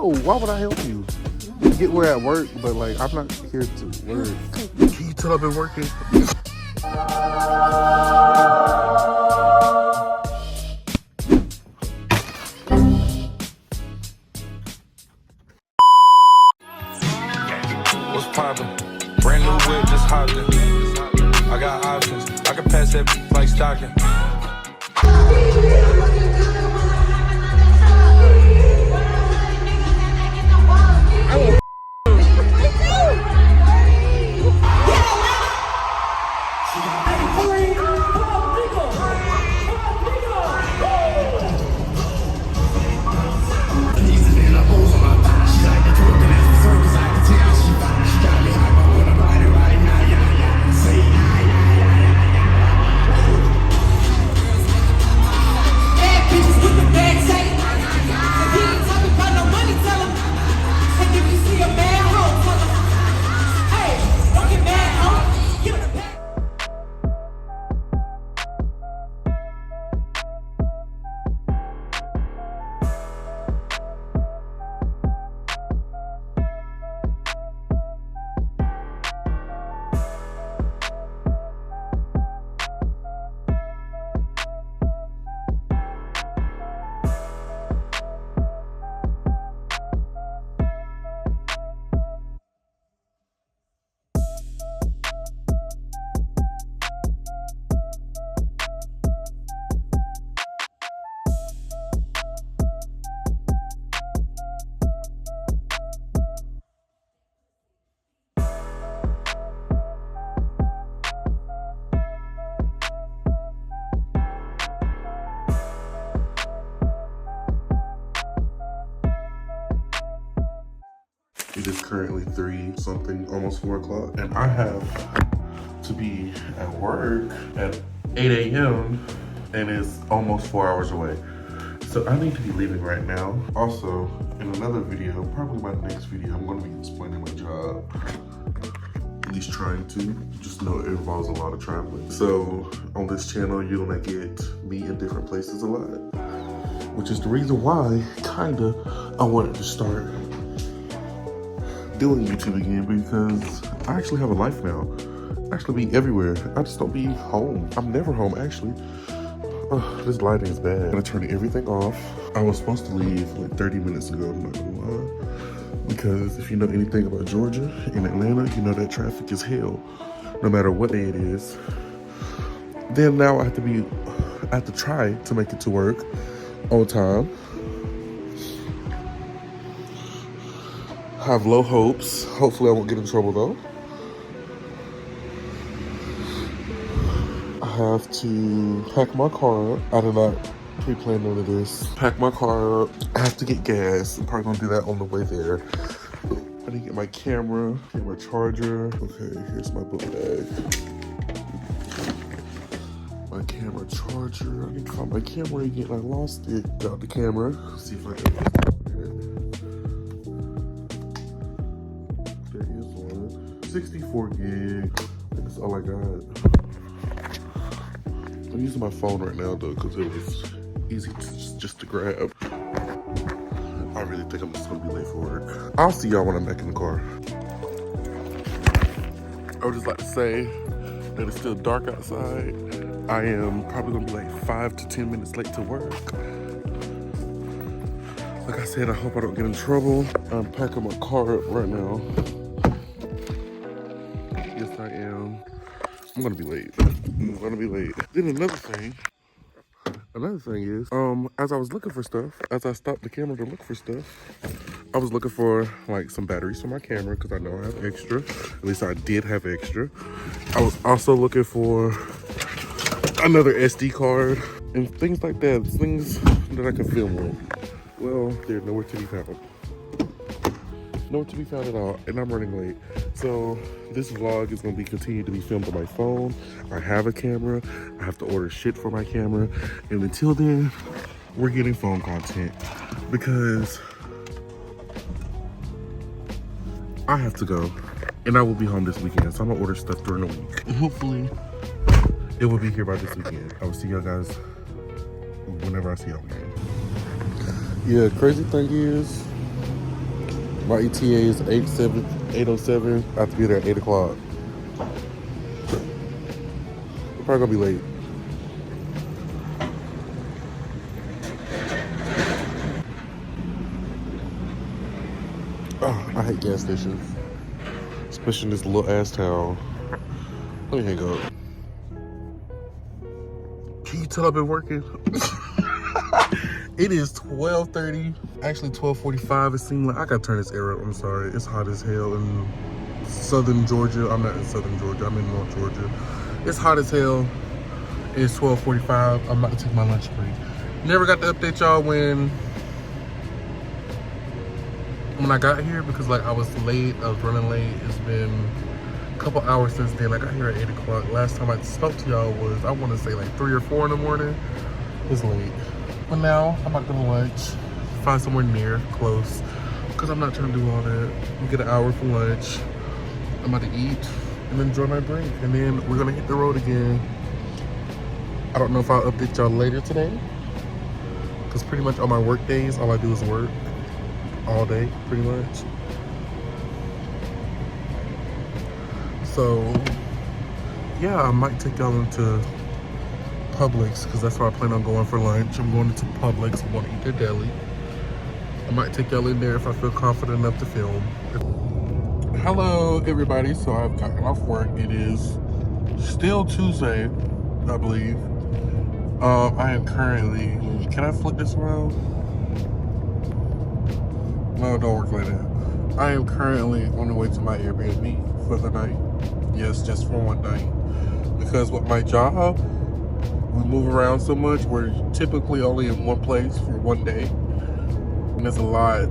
No, why would I help you? You get where at work, but like I'm not here to work. Can you tell I've been working? What's poppin'? Brand new whip, just hopped in. I got options. I can pass that like stocking. It is currently 3 something, almost 4 o'clock, and I have to be at work at 8 a.m. and it's almost 4 hours away. So I need to be leaving right now. Also, in another video, probably my next video, I'm gonna be explaining my job. At least trying to. Just know it involves a lot of traveling. So on this channel, you're gonna get me in different places a lot, which is the reason why, kinda, I wanted to start doing YouTube again, because I actually have a life now. I actually be everywhere. I just don't be home. I'm never home, actually. This lighting is bad. I'm gonna turn everything off. I was supposed to leave like 30 minutes ago, I'm not gonna lie. Because if you know anything about Georgia and Atlanta, you know that traffic is hell, no matter what day it is. Then now I have to try to make it to work on time. I have low hopes. Hopefully I won't get in trouble though. I have to pack my car up. I did not pre-plan none of this. Pack my car up. I have to get gas. I'm probably gonna do that on the way there. I need to get my camera, get my charger. Okay, here's my book bag. My camera charger. I need to find my camera again. I lost it. Got the camera. Let's see if I can find it. There is one. 64 gig. That's all I got. I'm using my phone right now though, because it was easy to just to grab. I really think I'm just gonna be late for work. I'll see y'all when I'm back in the car. I would just like to say that it's still dark outside. I am probably gonna be like 5 to 10 minutes late to work. Like I said, I hope I don't get in trouble. I'm packing my car up right now. Yes, I am. I'm gonna be late. I'm gonna be late. Then another thing is, as I was looking for stuff, as I stopped the camera to look for stuff, I was looking for like some batteries for my camera because I know I have extra. At least I did have extra. I was also looking for another SD card and things like that, things that I can film with. Well, they're nowhere to be found. Nowhere to be found at all, and I'm running late. So this vlog is gonna be continued to be filmed on my phone. I have a camera. I have to order shit for my camera, and until then, we're getting phone content because I have to go, and I will be home this weekend. So I'm gonna order stuff during the week, and hopefully, it will be here by this weekend. I will see y'all guys whenever I see y'all again. Yeah, crazy thing is, My ETA is 8:07. I have to be there at 8 o'clock. I'm probably gonna be late. Oh, I hate gas stations. Especially in this little ass town. Let me hang up. Can you tell I've been working? It is 12:30, actually 12:45. It seemed like I gotta turn this air up. I'm sorry. It's hot as hell in southern Georgia. I'm not in southern Georgia. I'm in North Georgia. It's hot as hell. It's 12:45. I'm about to take my lunch break. Never got to update y'all when I got here because like I was late. I was running late. It's been a couple hours since then. I got here at 8 o'clock. Last time I spoke to y'all was, I want to say like 3 or 4 in the morning. It's late. But now I'm about to go to lunch. Find somewhere near, close. Because I'm not trying to do all that. We get an hour for lunch. I'm about to eat and enjoy my break. And then we're going to hit the road again. I don't know if I'll update y'all later today. Because pretty much on my work days, all I do is work. All day, pretty much. So, yeah, I might take y'all into Publix because that's where I plan on going for lunch. I'm going into Publix. I'm going to eat their deli. I might take y'all in there if I feel confident enough to film. Hello, everybody. So I've gotten off work. It is still Tuesday, I believe. I am currently. Can I flip this around? No, don't work like that. I am currently on the way to my Airbnb for the night. Yes, just for one night. Because with my job, we move around so much, we're typically only in one place for one day. And there's a lot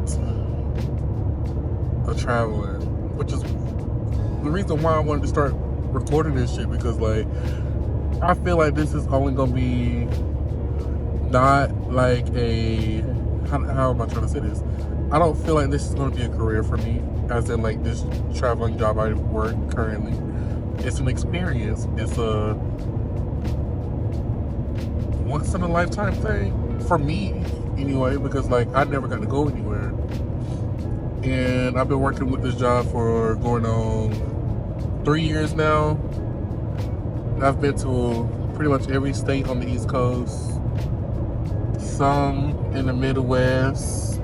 of traveling, which is the reason why I wanted to start recording this shit, because like, I feel like this is only gonna be not like a, how am I trying to say this? I don't feel like this is going to be a career for me, as in like this traveling job I work currently. It's an experience. It's a once in a lifetime thing for me anyway, because like I never got to go anywhere. And I've been working with this job for going on 3 years now. I've been to pretty much every state on the East Coast, some in the Midwest.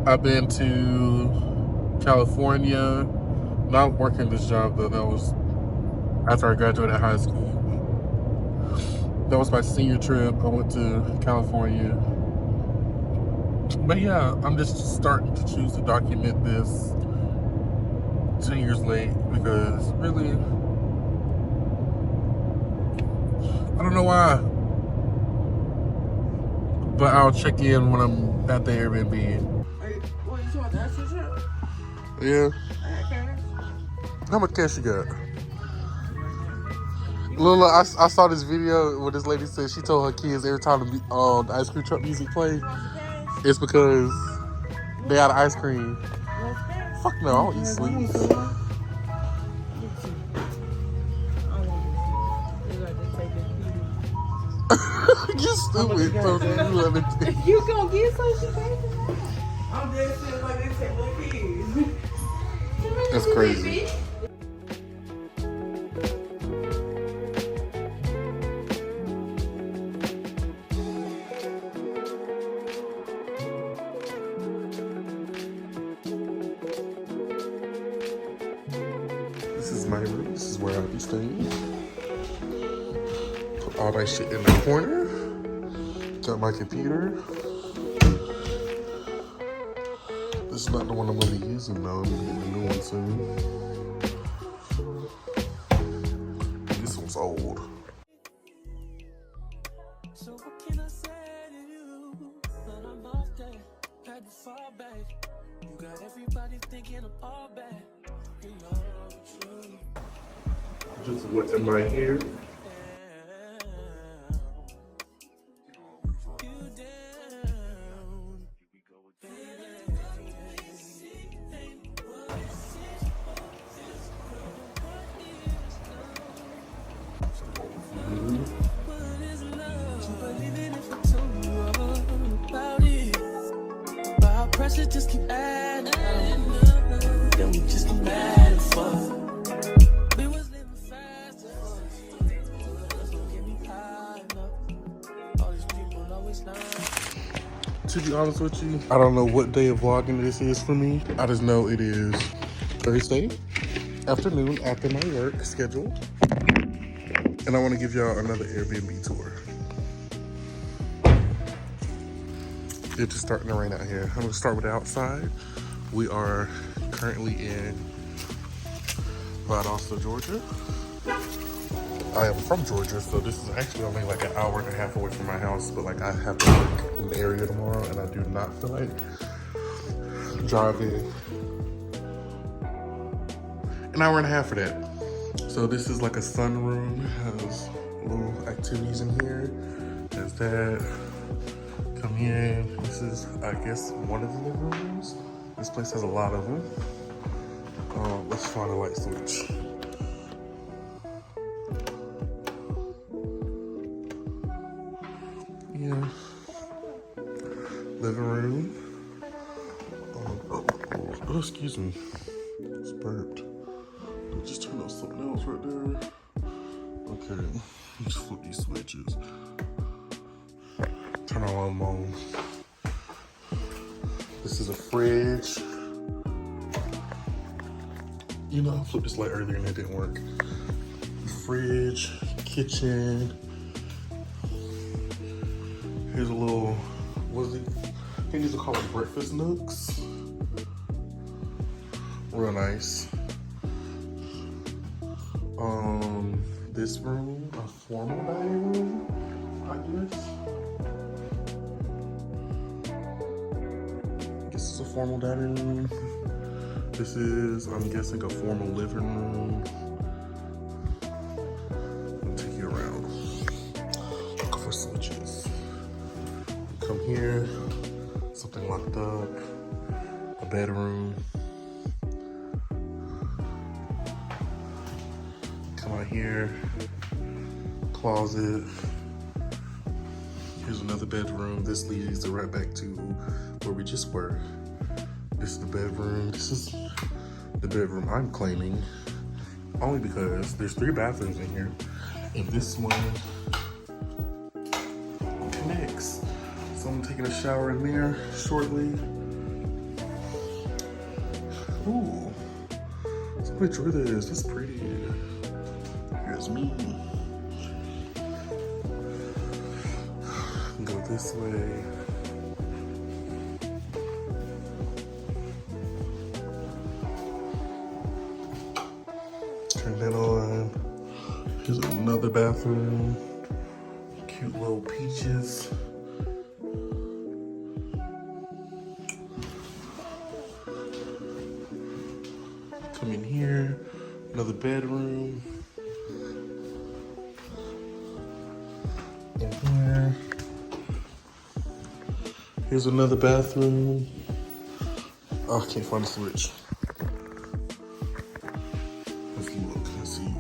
I've been to California. Not working this job though. That was after I graduated high school. That was my senior trip. I went to California. But yeah, I'm just starting to choose to document this 2 years late because really, I don't know why. But I'll check in when I'm at the Airbnb. Yeah. How much cash you got? Lola, I saw this video where this lady said she told her kids every time the ice cream truck music plays, it's because they out of ice cream. Fuck no, I don't eat sweets. You stupid. So you let me You gonna get some shit, baby? I'm just saying like they take little kids. That's crazy. This is my room. This is where I'll be staying. Put all my shit in the corner. Got my computer. This is not the one I'm going to be using though. I'm going to get a new one soon. This one's old. So what can I say to you? But I'm off that, had to fall back. You got everybody thinking I'm all bad. You know it's true. Just what am I here? should just keep adding up. Then we just mad as fuck. We was living fast as fuck. That's what get me high enough. All these people always lying. To be honest with you, I don't know what day of vlogging this is for me. I just know it is Thursday afternoon after my work schedule. And I want to give y'all another Airbnb tour. It's just starting to rain out here. I'm gonna start with the outside. We are currently in Valdosta, Georgia. I am from Georgia, so this is actually only like an hour and a half away from my house, but like I have to work in the area tomorrow and I do not feel like driving an hour and a half for that. So this is like a sunroom, has little activities in here, has that. Come in, this is, I guess, one of the living rooms. This place has a lot of them. Let's find a light switch. Yeah. Living room. Oh, excuse me. It's burnt. I just turned on something else right there. Okay, let's flip these switches. Turn on them on. This is a fridge. You know, I flipped this light earlier and it didn't work. Fridge, kitchen. Here's a little, what is it? I think these are called like breakfast nooks. Real nice. This room, a formal dining room, I guess. This is a formal dining room. This is, I'm guessing, a formal living room. I'll take you around. Look for switches. Come here, something locked up, a bedroom. Come out here, closet. Here's another bedroom. This leads right back to where we just were. This is the bedroom. This is the bedroom I'm claiming, only because there's 3 bathrooms in here, and this one connects. So I'm taking a shower in there shortly. Ooh, somebody drew this. That's pretty. Here's me. Go this way. Turn that on. Here's another bathroom. Cute little peaches. Come in here. Another bedroom. In here. Here's another bathroom. Oh, I can't find the switch. Let's look, let's see.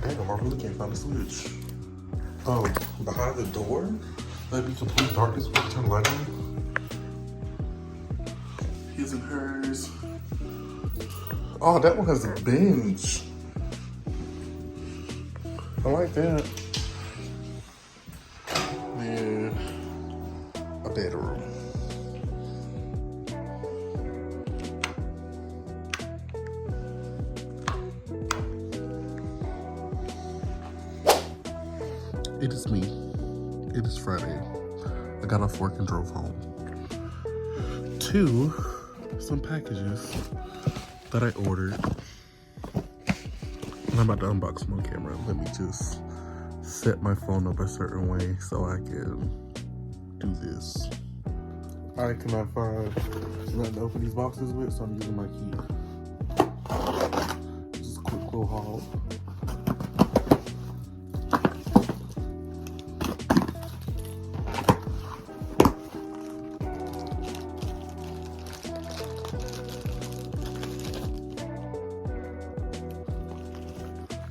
Damn, I really can't find the switch. Oh, behind the door? That'd be complete darkness when I turn the light on. His and hers. Oh, that one has a bench. I like that. Then a bedroom. It is me. It is Friday. I got off work and drove home to some packages that I ordered. And I'm about to unbox them on camera. Let me just set my phone up a certain way so I can do this. I cannot find nothing to open these boxes with, so I'm using my key. Just a quick little haul.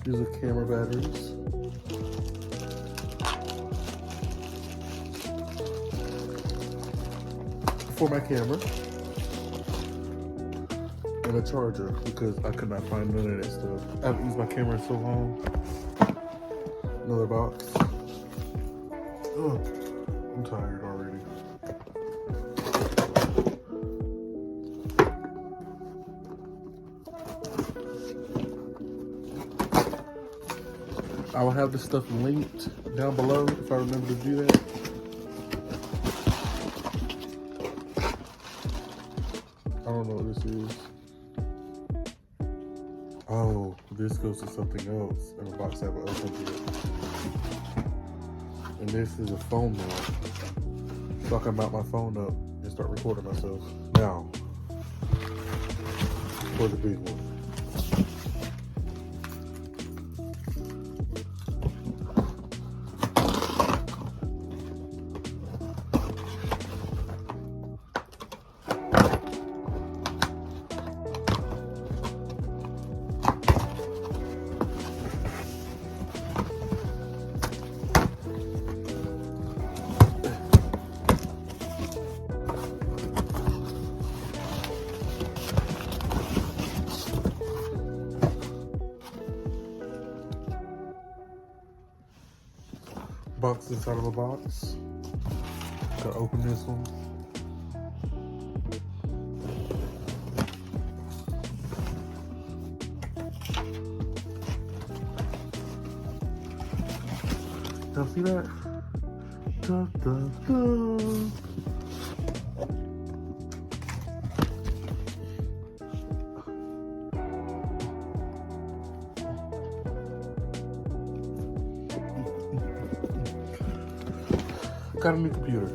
These are camera batteries. for my camera. And a charger because I could not find none of that stuff. I haven't used my camera in so long. Another box. Ugh, I'm tired already. I will have this stuff linked down below if I remember to do that. I don't know what this is. Oh, this goes to something else in a box I haven't opened yet. And this is a phone mount. So I can mount my phone up and start recording myself. Now, for the big one. Box inside of a box. Gotta open this one. Y'all see that? Da, da, da. Got a new computer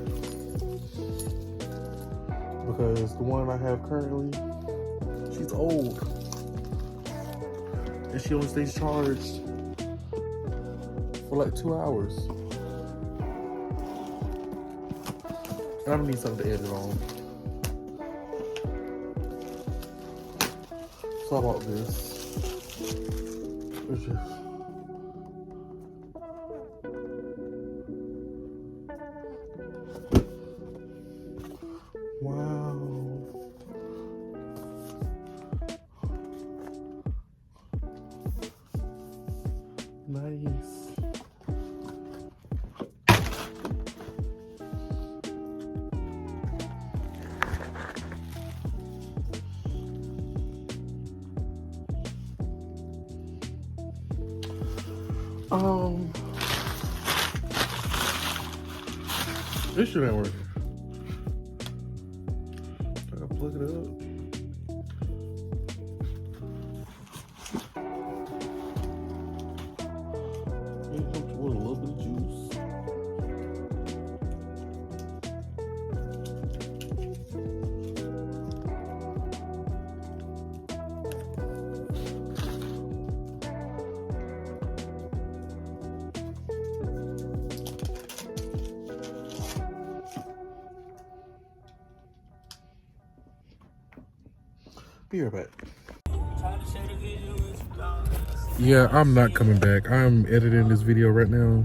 because the one I have currently, she's old and she only stays charged for like 2 hours. And I need something to edit on, so I bought this. It's just wow. Nice. This shit ain't working. I gotta plug it up. Maybe with a little bit of juice. Be right back. Yeah, I'm not coming back. I'm editing this video right now.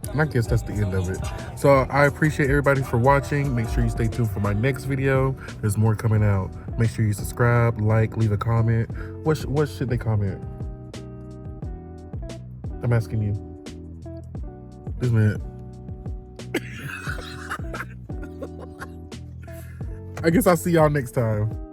And I guess that's the end of it. So I appreciate everybody for watching. Make sure you stay tuned for my next video. There's more coming out. Make sure you subscribe, like, leave a comment. What should they comment? I'm asking you. This minute. I guess I'll see y'all next time.